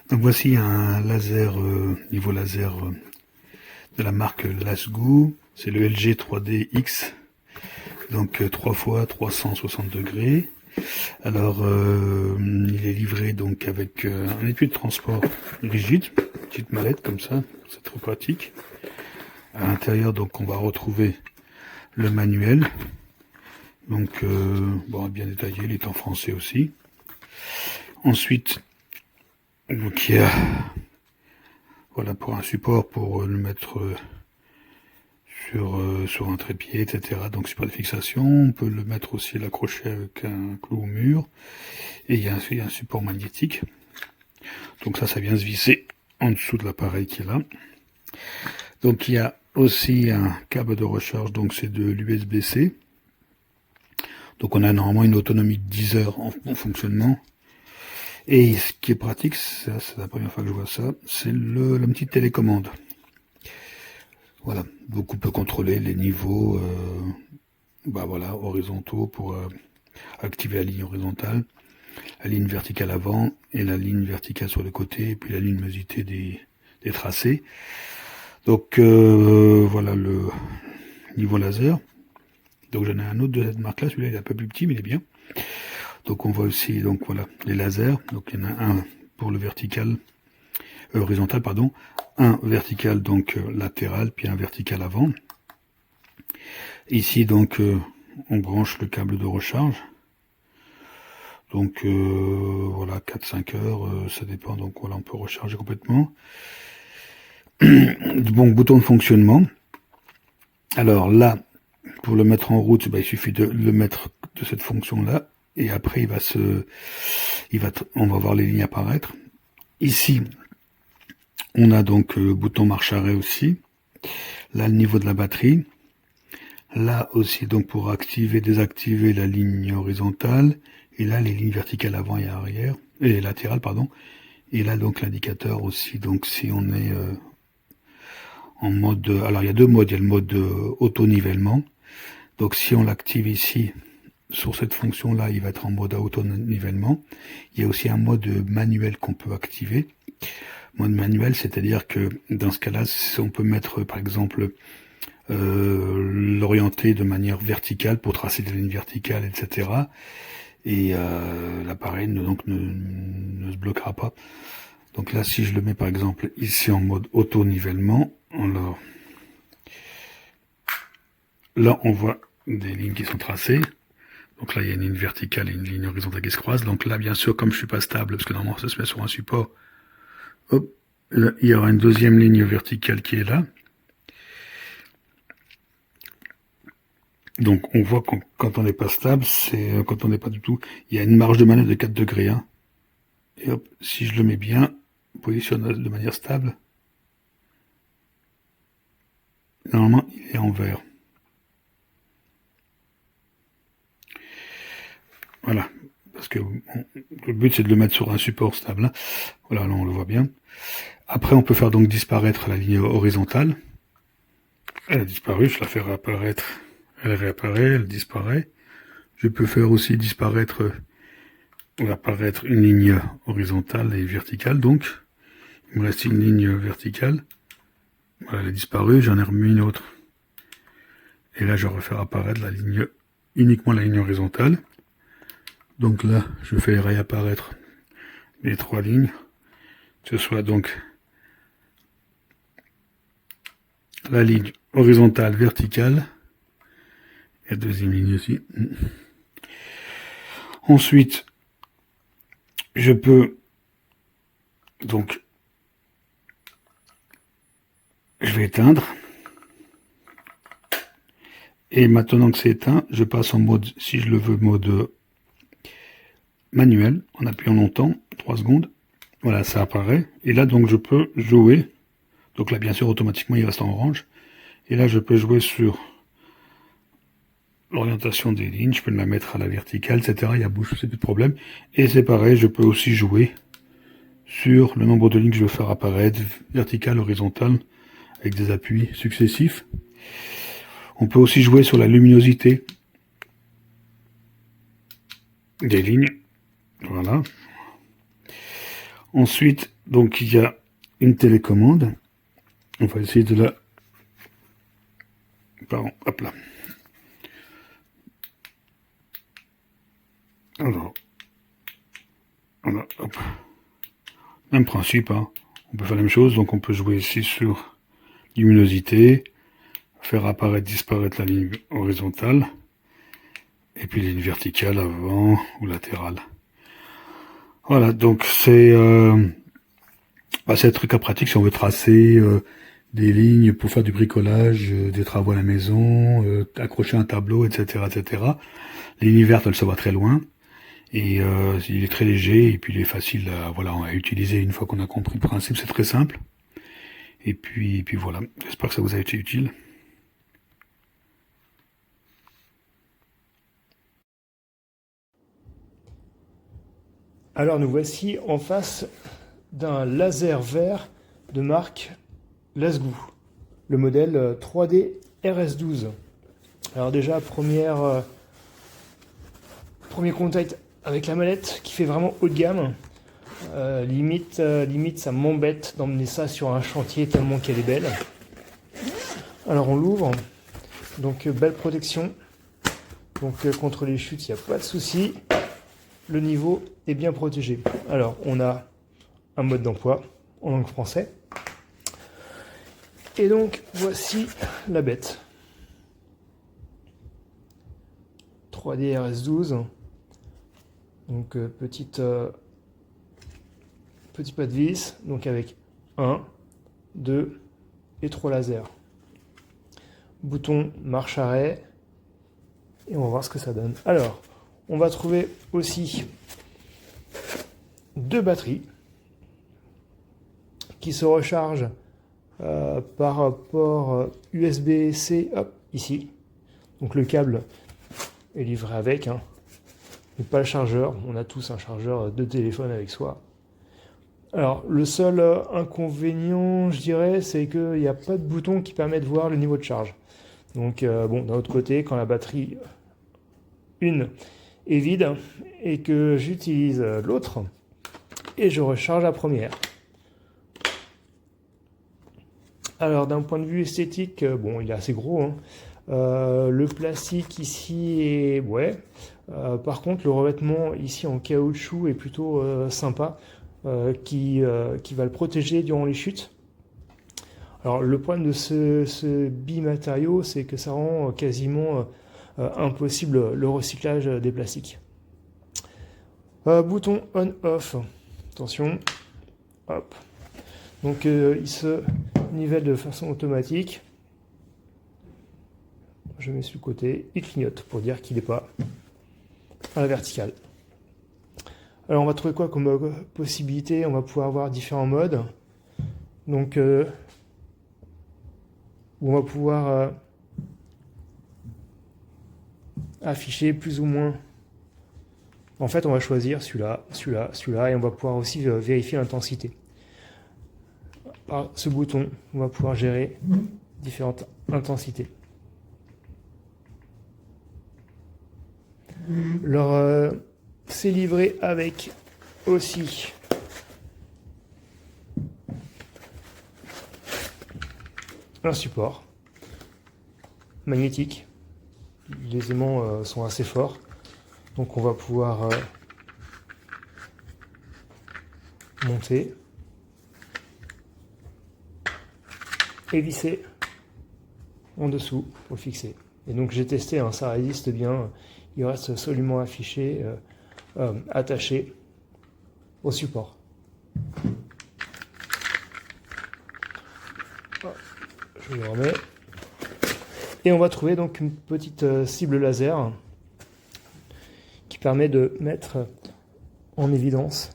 Donc voici un laser, niveau laser de la marque Lasgo. C'est le LG 3D-X. Donc 3 fois 360 degrés. Alors il est livré donc avec un étui de transport rigide, petite mallette comme ça, c'est très pratique. À l'intérieur donc on va retrouver le manuel. Donc bon, bien détaillé, il est en français aussi. Ensuite, donc il y a voilà pour un support pour le mettre sur un trépied, etc. Donc support de fixation, on peut le mettre aussi l'accrocher avec un clou au mur. Et il y a un support magnétique. Donc ça vient se visser en dessous de l'appareil qui est là. Donc il y a aussi un câble de recharge, donc c'est de l'USB-C. Donc on a normalement une autonomie de 10 heures en fonctionnement. Et ce qui est pratique, ça c'est la première fois que je vois ça, c'est la petite télécommande. Voilà, donc on peut contrôler les niveaux voilà, horizontaux pour activer la ligne horizontale, la ligne verticale avant et la ligne verticale sur le côté, et puis la luminosité des tracés. Donc voilà le niveau laser. Donc j'en ai un autre de cette marque là, celui-là il est un peu plus petit mais il est bien. Donc on voit aussi donc voilà les lasers. Donc il y en a un pour le vertical, horizontal pardon, un vertical donc latéral, puis un vertical avant. Ici donc on branche le câble de recharge. Donc voilà 4-5 heures, ça dépend. Donc voilà, on peut recharger complètement. Bon, bouton de fonctionnement. Alors là, pour le mettre en route, il suffit de le mettre de cette fonction là, et après on va voir les lignes apparaître. Ici, on a donc le bouton marche arrêt aussi. Là, le niveau de la batterie. Là aussi, donc pour activer, désactiver la ligne horizontale. Et là, les lignes verticales avant et arrière, et latérales, pardon. Et là, donc l'indicateur aussi. Donc si on est en mode, alors il y a deux modes. Il y a le mode auto-nivellement. Donc si on l'active ici, sur cette fonction-là, il va être en mode auto-nivellement. Il y a aussi un mode manuel qu'on peut activer. Mode manuel, c'est-à-dire que dans ce cas-là, on peut mettre par exemple l'orienter de manière verticale pour tracer des lignes verticales, etc. Et l'appareil ne se bloquera pas. Donc là, si je le mets par exemple ici en mode auto-nivellement, alors là on voit des lignes qui sont tracées. Donc là il y a une ligne verticale et une ligne horizontale qui se croisent. Donc là bien sûr, comme je suis pas stable, parce que normalement ça se met sur un support, hop, là, il y aura une deuxième ligne verticale qui est là. Donc on voit quand on n'est pas stable, c'est quand on n'est pas du tout, il y a une marge de manœuvre de 4 degrés. Hein. Et hop, si je le mets bien, positionne de manière stable, normalement il est en vert. Voilà, parce que le but c'est de le mettre sur un support stable. Hein. Voilà, là on le voit bien. Après on peut faire donc disparaître la ligne horizontale. Elle a disparu, je la fais réapparaître. Elle réapparaît, elle disparaît. Je peux faire aussi disparaître ou apparaître une ligne horizontale et verticale. Donc, il me reste une ligne verticale. Voilà, elle a disparu, j'en ai remis une autre. Et là, je vais refaire apparaître la ligne, uniquement la ligne horizontale. Donc là, je fais réapparaître les trois lignes. Que ce soit donc la ligne horizontale, verticale. Et la deuxième ligne aussi. Ensuite, je peux donc, je vais éteindre. Et maintenant que c'est éteint, je passe en mode, si je le veux, mode manuel, en appuyant longtemps, 3 secondes. Voilà, ça apparaît. Et là, donc, je peux jouer. Donc là, bien sûr, automatiquement, il reste en orange. Et là, je peux jouer sur l'orientation des lignes. Je peux la mettre à la verticale, etc. Il y a bouge, c'est plus de problème. Et c'est pareil, je peux aussi jouer sur le nombre de lignes que je veux faire apparaître, verticale, horizontale, avec des appuis successifs. On peut aussi jouer sur la luminosité des lignes. Voilà. Ensuite, donc il y a une télécommande. On va essayer de la... Pardon, hop là. Alors, voilà, hop. Même principe, hein. On peut faire la même chose, donc on peut jouer ici sur luminosité, faire apparaître, disparaître la ligne horizontale, et puis les lignes verticales avant ou latérales. Voilà, donc c'est un truc à pratique si on veut tracer des lignes pour faire du bricolage, des travaux à la maison, accrocher un tableau, etc., etc. Les lignes vertes, elles se voient très loin. Et il est très léger et puis il est facile à utiliser une fois qu'on a compris le principe, c'est très simple. Et puis voilà, j'espère que ça vous a été utile. Alors nous voici en face d'un laser vert de marque Lasgou, le modèle 3D RS12. Alors déjà, premier contact avec la mallette qui fait vraiment haut de gamme. Limite ça m'embête d'emmener ça sur un chantier tellement qu'elle est belle. Alors on l'ouvre, donc belle protection, donc contre les chutes il n'y a pas de souci, le niveau est bien protégé. Alors on a un mode d'emploi en langue française, et donc voici la bête. 3D RS12, donc petit pas de vis, donc avec 1, 2 et 3 lasers. Bouton marche arrêt, et on va voir ce que ça donne. Alors, on va trouver aussi 2 batteries qui se rechargent par port USB-C, hop, ici. Donc le câble est livré avec, hein, mais pas le chargeur. On a tous un chargeur de téléphone avec soi. Alors, le seul inconvénient, je dirais, c'est qu'il n'y a pas de bouton qui permet de voir le niveau de charge. Donc, bon, d'un autre côté, quand la batterie 1 est vide et que j'utilise l'autre, et je recharge la première. Alors, d'un point de vue esthétique, bon, il est assez gros, hein. Le plastique ici est... ouais. Par contre, le revêtement ici en caoutchouc est plutôt sympa. Qui va le protéger durant les chutes. Alors le problème de ce bimatériau, c'est que ça rend quasiment impossible le recyclage des plastiques. Bouton on-off, attention, hop. Donc il se nivelle de façon automatique. Je mets sur le côté, il clignote pour dire qu'il n'est pas à la verticale. Alors on va trouver quoi comme possibilité? On va pouvoir avoir différents modes. Donc où on va pouvoir afficher plus ou moins. En fait, on va choisir celui-là, celui-là, celui-là, et on va pouvoir aussi vérifier l'intensité. Par ce bouton, on va pouvoir gérer différentes intensités. Alors, c'est livré avec aussi un support magnétique. Les aimants sont assez forts, donc on va pouvoir monter et visser en dessous pour le fixer. Et donc j'ai testé, hein, ça résiste bien, il reste absolument affiché, attaché au support. Je le remets. Et on va trouver donc une petite cible laser qui permet de mettre en évidence,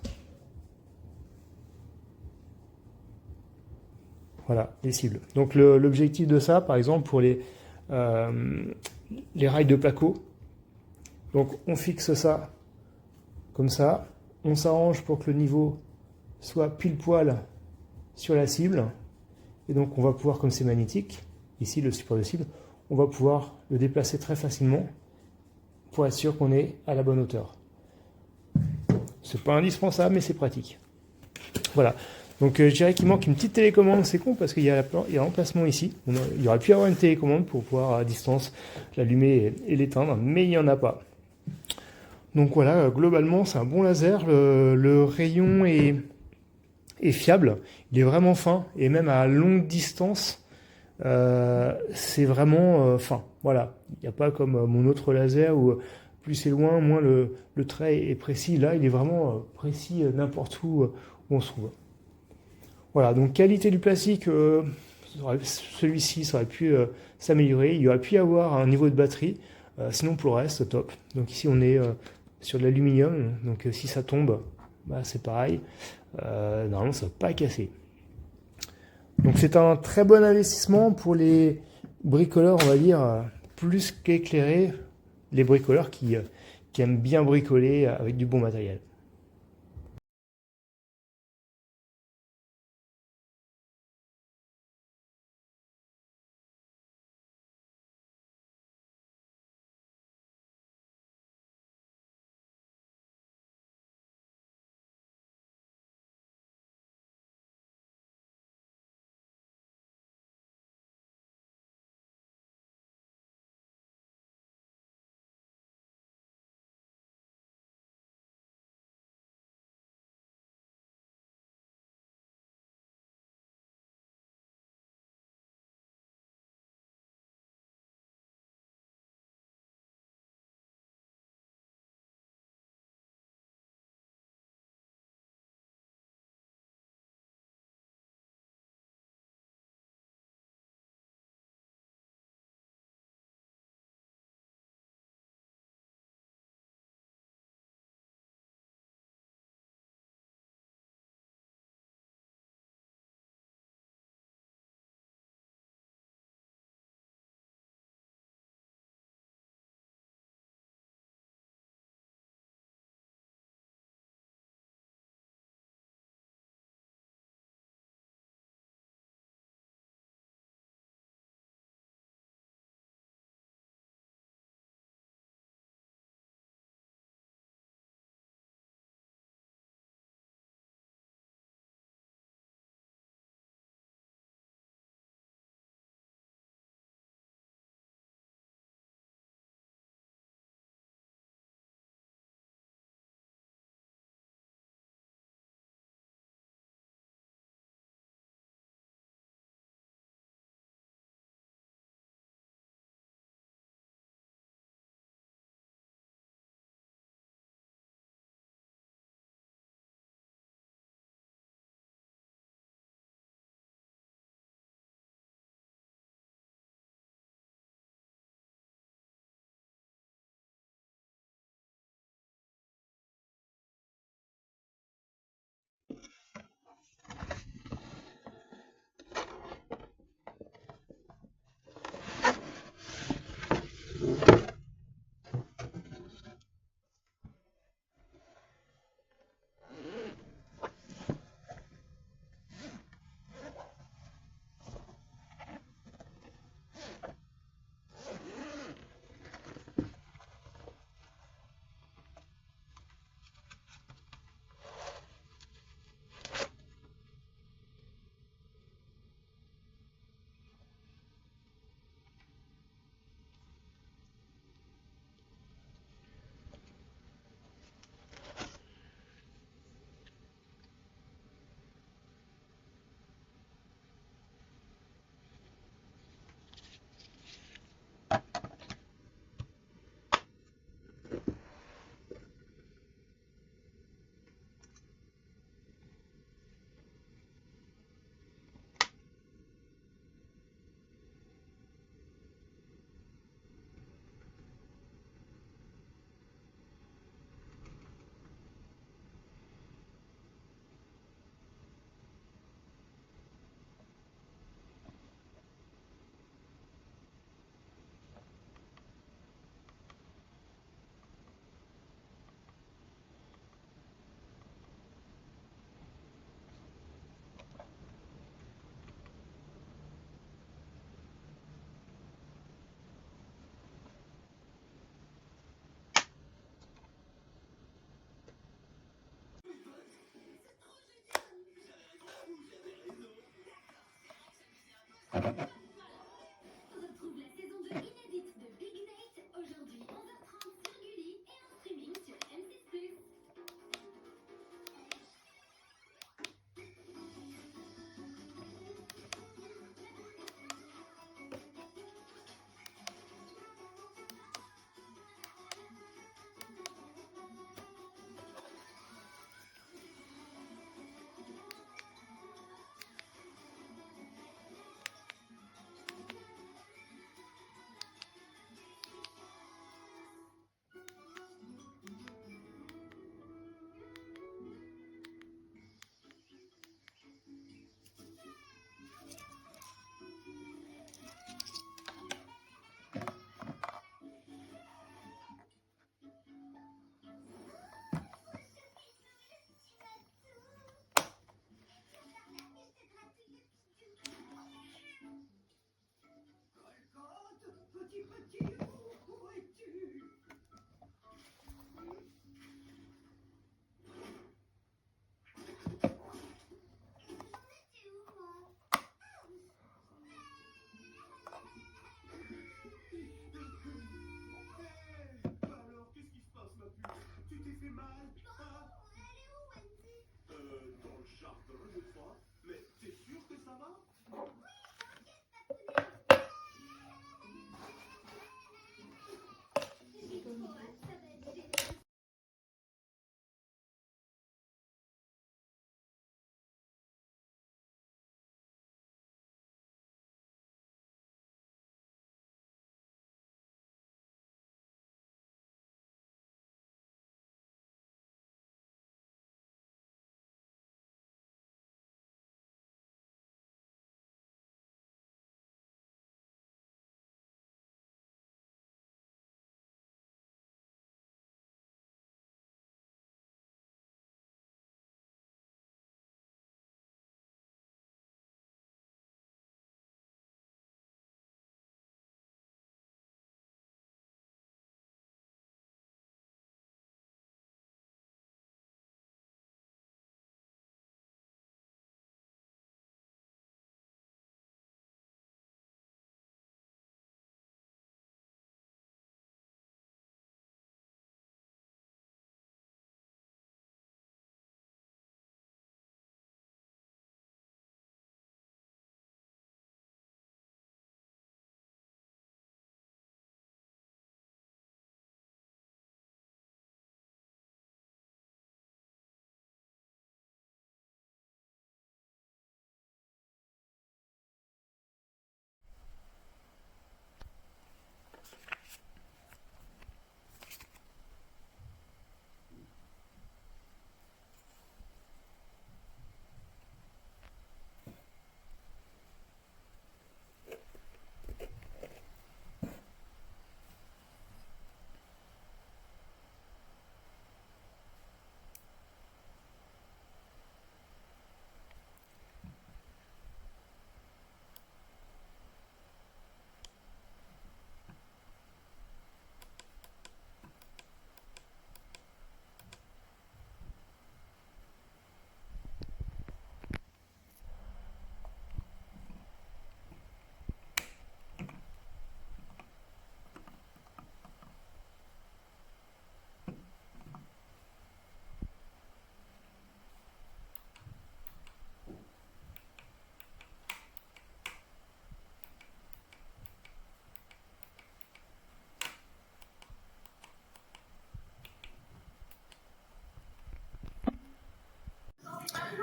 voilà, les cibles. Donc l'objectif de ça, par exemple, pour les rails de placo, donc on fixe ça comme ça, on s'arrange pour que le niveau soit pile poil sur la cible, et donc on va pouvoir, comme c'est magnétique, ici le support de cible, on va pouvoir le déplacer très facilement pour être sûr qu'on est à la bonne hauteur. C'est pas indispensable, mais c'est pratique. Voilà. Donc je dirais qu'il manque une petite télécommande, c'est con parce qu'il y a l'emplacement ici. Il y aurait pu y avoir une télécommande pour pouvoir à distance l'allumer et l'éteindre, mais il n'y en a pas. Donc voilà, globalement c'est un bon laser, le rayon est fiable, il est vraiment fin, et même à longue distance, c'est vraiment fin. Voilà, il n'y a pas comme mon autre laser où plus c'est loin, moins le trait est précis. Là, il est vraiment précis n'importe où, où on se trouve. Voilà, donc qualité du plastique, celui-ci, ça aurait pu s'améliorer. Il y aurait pu y avoir un niveau de batterie. Sinon, pour le reste, top. Donc ici, on est sur de l'aluminium. Donc si ça tombe, bah, c'est pareil. Normalement, ça ne va pas casser. Donc c'est un très bon investissement pour les bricoleurs, on va dire, plus qu'éclairés. Les bricoleurs qui aiment bien bricoler avec du bon matériel. Retrouve la saison 2 inédite de Big Nate aujourd'hui 11h30 sur Gulli et en streaming sur M6+.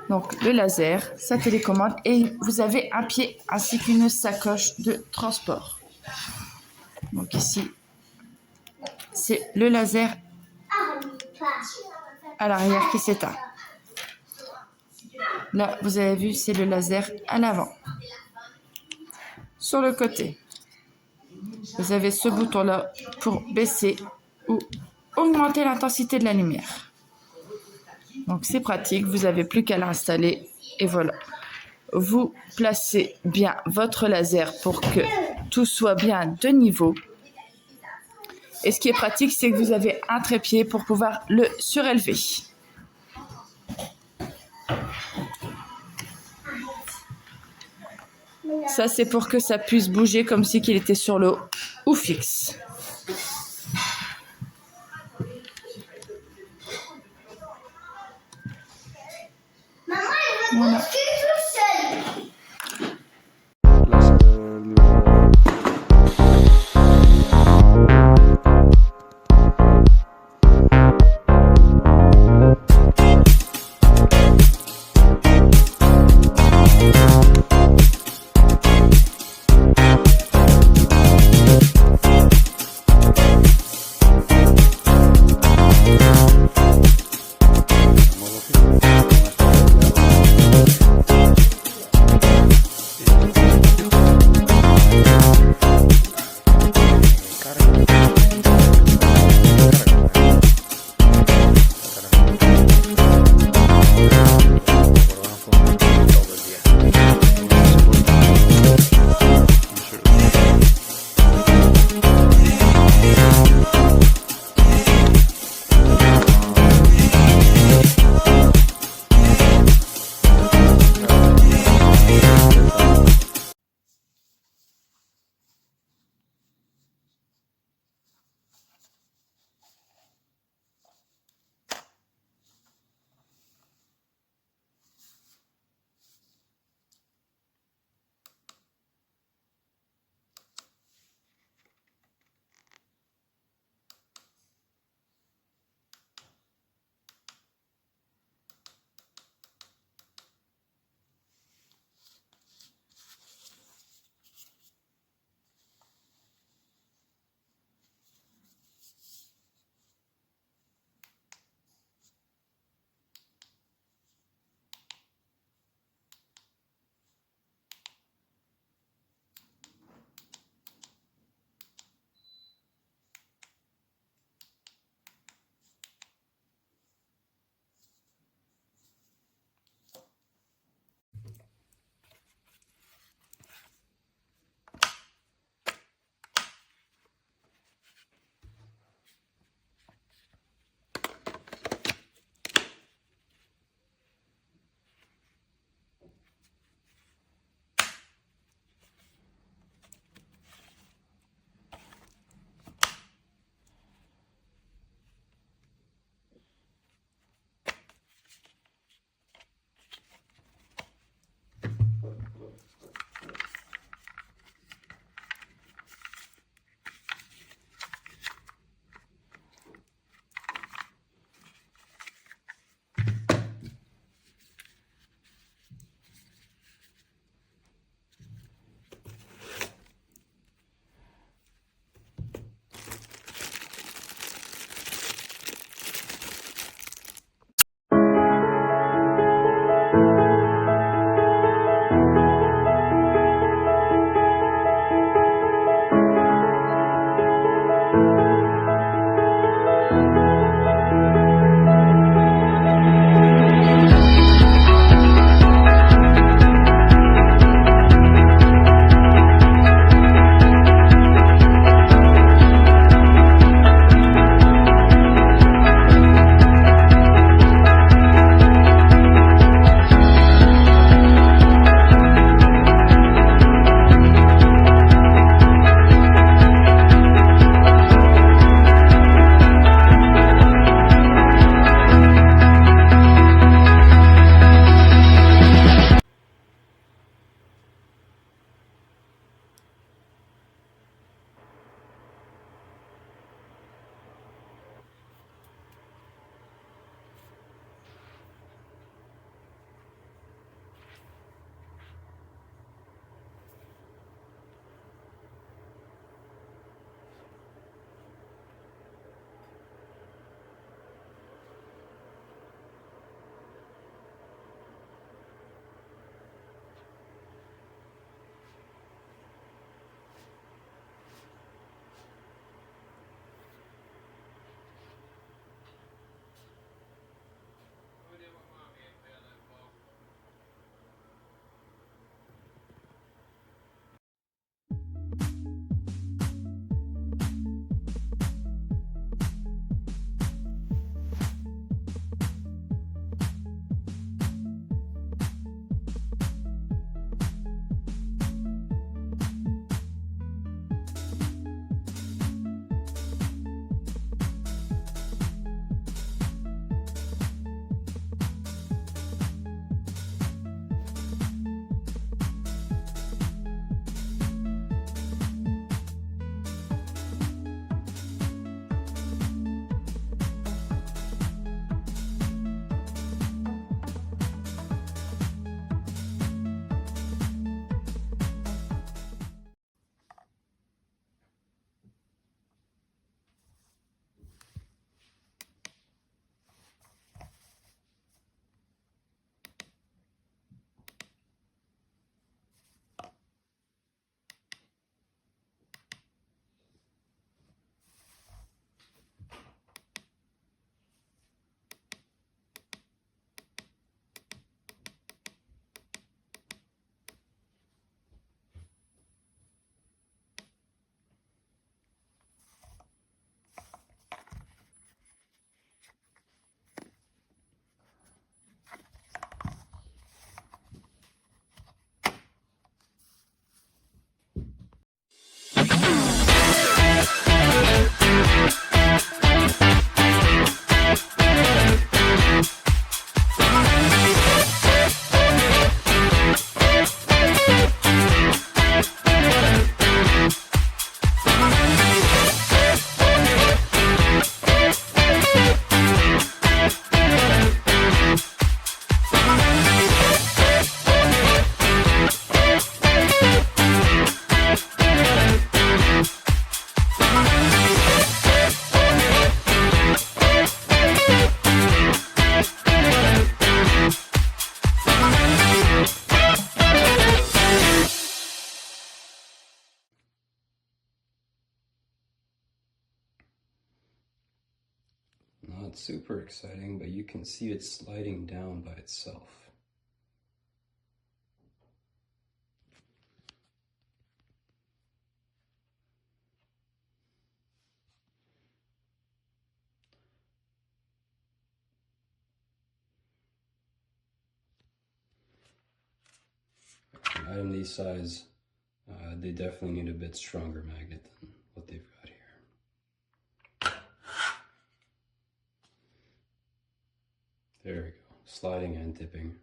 Donc le laser, sa télécommande et vous avez un pied ainsi qu'une sacoche de transport. Donc ici, c'est le laser à l'arrière qui s'éteint. Là, vous avez vu, c'est le laser à l'avant. Sur le côté, vous avez ce bouton-là pour baisser ou augmenter l'intensité de la lumière. Donc c'est pratique, vous n'avez plus qu'à l'installer et voilà. Vous placez bien votre laser pour que tout soit bien de niveau. Et ce qui est pratique, c'est que vous avez un trépied pour pouvoir le surélever. Ça, c'est pour que ça puisse bouger comme si qu'il était sur le ou fixe. Voilà. not super exciting, but you can see it sliding down by itself. An item these size, they definitely need a bit stronger magnet than what they've got here. There we go, sliding and tipping.